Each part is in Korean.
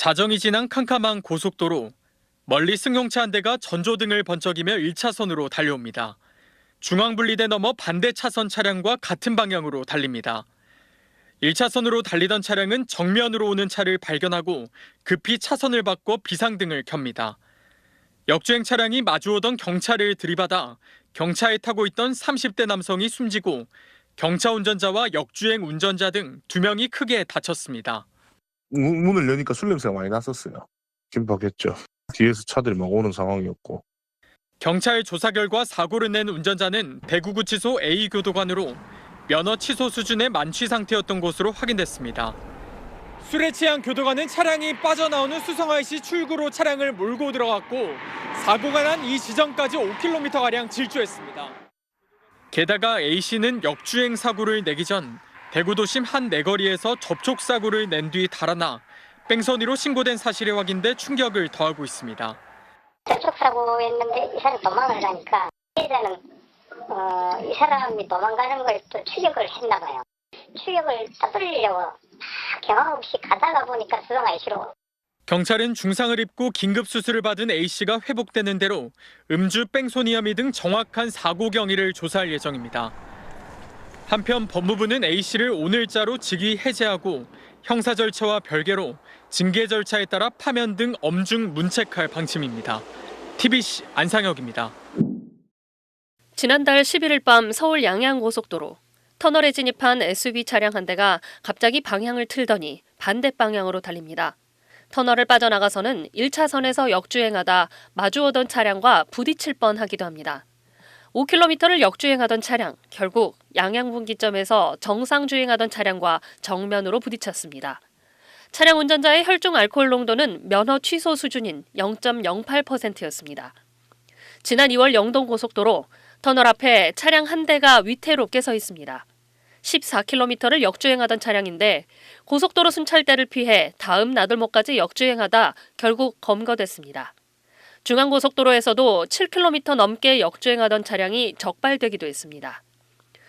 자정이 지난 캄캄한 고속도로. 멀리 승용차 한 대가 전조등을 번쩍이며 1차선으로 달려옵니다. 중앙분리대 넘어 반대 차선 차량과 같은 방향으로 달립니다. 1차선으로 달리던 차량은 정면으로 오는 차를 발견하고 급히 차선을 바꿔 비상등을 켭니다. 역주행 차량이 마주오던 경차를 들이받아 경차에 타고 있던 30대 남성이 숨지고 경차 운전자와 역주행 운전자 등 2명이 크게 다쳤습니다. 문을 여니까 술 냄새가 많이 났었어요. 긴박했죠. 뒤에서 차들이 막 오는 상황이었고. 경찰 조사 결과 사고를 낸 운전자는 대구구치소 A교도관으로 면허 취소 수준의 만취 상태였던 것으로 확인됐습니다. 술에 취한 교도관은 차량이 빠져나오는 수성IC 출구로 차량을 몰고 들어갔고 사고가 난 이 지점까지 5km가량 질주했습니다. 게다가 A씨는 역주행 사고를 내기 전 대구도심 한 내거리에서 접촉사고를 낸 뒤 달아나 뺑소니로 신고된 사실이 확인돼 충격을 더하고 있습니다. 접촉사고였는데 이 사람이 도망을 가니까 피해자는 이 사람이 도망가는 걸 또 추격을 했나 봐요. 추격을 따돌리려고 경험 없이 가다가 보니까 수성IC로. 경찰은 중상을 입고 긴급 수술을 받은 A씨가 회복되는 대로 음주 뺑소니 혐의 등 정확한 사고 경위를 조사할 예정입니다. 한편 법무부는 A씨를 오늘자로 직위 해제하고 형사 절차와 별개로 징계 절차에 따라 파면 등 엄중 문책할 방침입니다. TBC 안상혁입니다. 지난달 11일 밤 서울 양양고속도로. 터널에 진입한 SUV 차량 한 대가 갑자기 방향을 틀더니 반대 방향으로 달립니다. 터널을 빠져나가서는 1차선에서 역주행하다 마주오던 차량과 부딪힐 뻔하기도 합니다. 5km를 역주행하던 차량, 결국 양양분기점에서 정상 주행하던 차량과 정면으로 부딪혔습니다. 차량 운전자의 혈중 알코올 농도는 면허 취소 수준인 0.08%였습니다. 지난 2월 영동고속도로 터널 앞에 차량 한 대가 위태롭게 서 있습니다. 14km를 역주행하던 차량인데 고속도로 순찰대를 피해 다음 나들목까지 역주행하다 결국 검거됐습니다. 중앙고속도로에서도 7km 넘게 역주행하던 차량이 적발되기도 했습니다.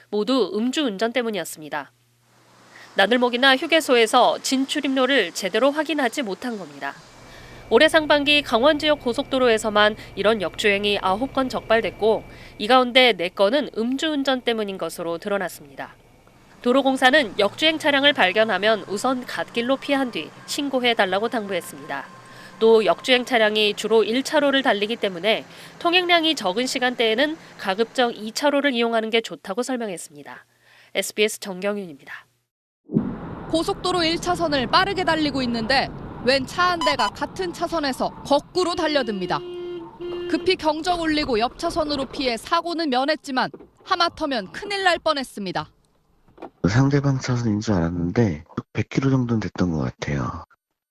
모두 음주운전 때문이었습니다. 나들목이나 휴게소에서 진출입로를 제대로 확인하지 못한 겁니다. 올해 상반기 강원 지역 고속도로에서만 이런 역주행이 9건 적발됐고 이 가운데 4건은 음주운전 때문인 것으로 드러났습니다. 도로공사는 역주행 차량을 발견하면 우선 갓길로 피한 뒤 신고해달라고 당부했습니다. 또 역주행 차량이 주로 1차로를 달리기 때문에 통행량이 적은 시간대에는 가급적 2차로를 이용하는 게 좋다고 설명했습니다. SBS 정경윤입니다. 고속도로 1차선을 빠르게 달리고 있는데 웬 차 한 대가 같은 차선에서 거꾸로 달려듭니다. 급히 경적 울리고 옆 차선으로 피해 사고는 면했지만 하마터면 큰일 날 뻔했습니다. 상대방 차선인 줄 알았는데 100km 정도는 됐던 것 같아요.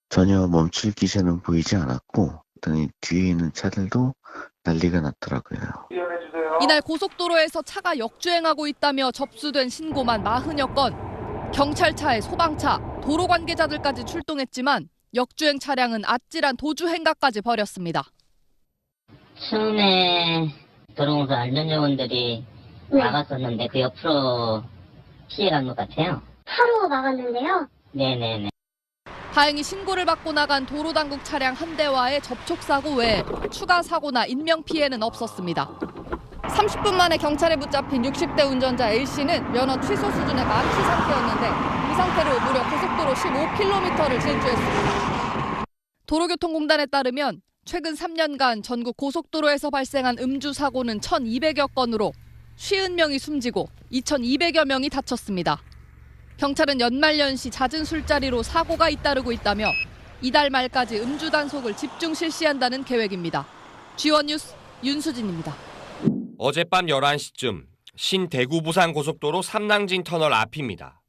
전혀 멈출 기세는 보이지 않았고 그랬더니 뒤에 있는 차들도 난리가 났더라고요. 이날 고속도로에서 차가 역주행하고 있다며 접수된 신고만 40여 건. 경찰차에 소방차, 도로 관계자들까지 출동했지만 역주행 차량은 아찔한 도주 행각까지 벌였습니다. 처음에 도로공사 안전요원들이 막았었는데 그 옆으로 피해간 것 같아요. 차로 막았는데요? 네네네. 다행히 신고를 받고 나간 도로당국 차량 한 대와의 접촉사고 외에 추가 사고나 인명피해는 없었습니다. 30분 만에 경찰에 붙잡힌 60대 운전자 A씨는 면허 취소 수준의 만취 상태였는데 이 상태로 무려 고속도로 15km를 질주했습니다. 도로교통공단에 따르면 최근 3년간 전국 고속도로에서 발생한 음주 사고는 1,200여 건으로 50명이 숨지고 2,200여 명이 다쳤습니다. 경찰은 연말연시 잦은 술자리로 사고가 잇따르고 있다며 이달 말까지 음주 단속을 집중 실시한다는 계획입니다. G1 뉴스 윤수진입니다. 어젯밤 11시쯤 신대구 부산 고속도로 삼낭진 터널 앞입니다.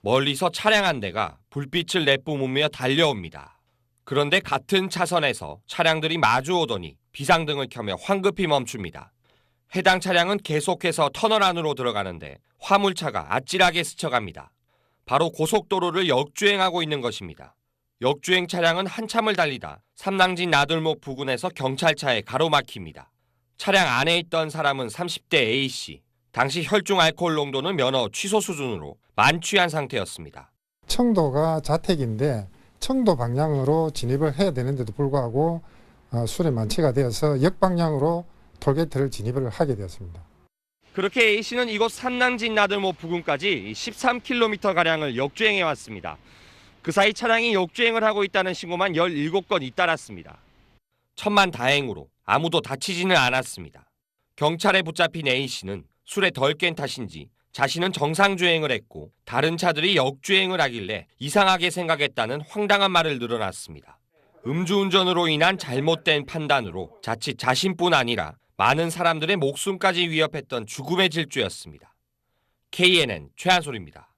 멀리서 차량 한 대가 불빛을 내뿜으며 달려옵니다. 그런데 같은 차선에서 차량들이 마주오더니 비상등을 켜며 황급히 멈춥니다. 해당 차량은 계속해서 터널 안으로 들어가는데 화물차가 아찔하게 스쳐갑니다. 바로 고속도로를 역주행하고 있는 것입니다. 역주행 차량은 한참을 달리다 삼낭진 나들목 부근에서 경찰차에 가로막힙니다. 차량 안에 있던 사람은 30대 A씨. 당시 혈중 알코올 농도는 면허 취소 수준으로 만취한 상태였습니다. 청도가 자택인데 청도 방향으로 진입을 해야 되는데도 불구하고 술에 만취가 되어서 역방향으로 톨게이트를 진입을 하게 되었습니다. 그렇게 A씨는 이곳 삼낭진 나들모 부근까지 13km가량을 역주행해 왔습니다. 그 사이 차량이 역주행을 하고 있다는 신고만 17건 잇따랐습니다. 천만다행으로 아무도 다치지는 않았습니다. 경찰에 붙잡힌 A씨는 술에 덜 깬 탓인지 자신은 정상주행을 했고 다른 차들이 역주행을 하길래 이상하게 생각했다는 황당한 말을 늘어놨습니다. 음주운전으로 인한 잘못된 판단으로 자칫 자신뿐 아니라 많은 사람들의 목숨까지 위협했던 죽음의 질주였습니다. KNN 최한솔입니다.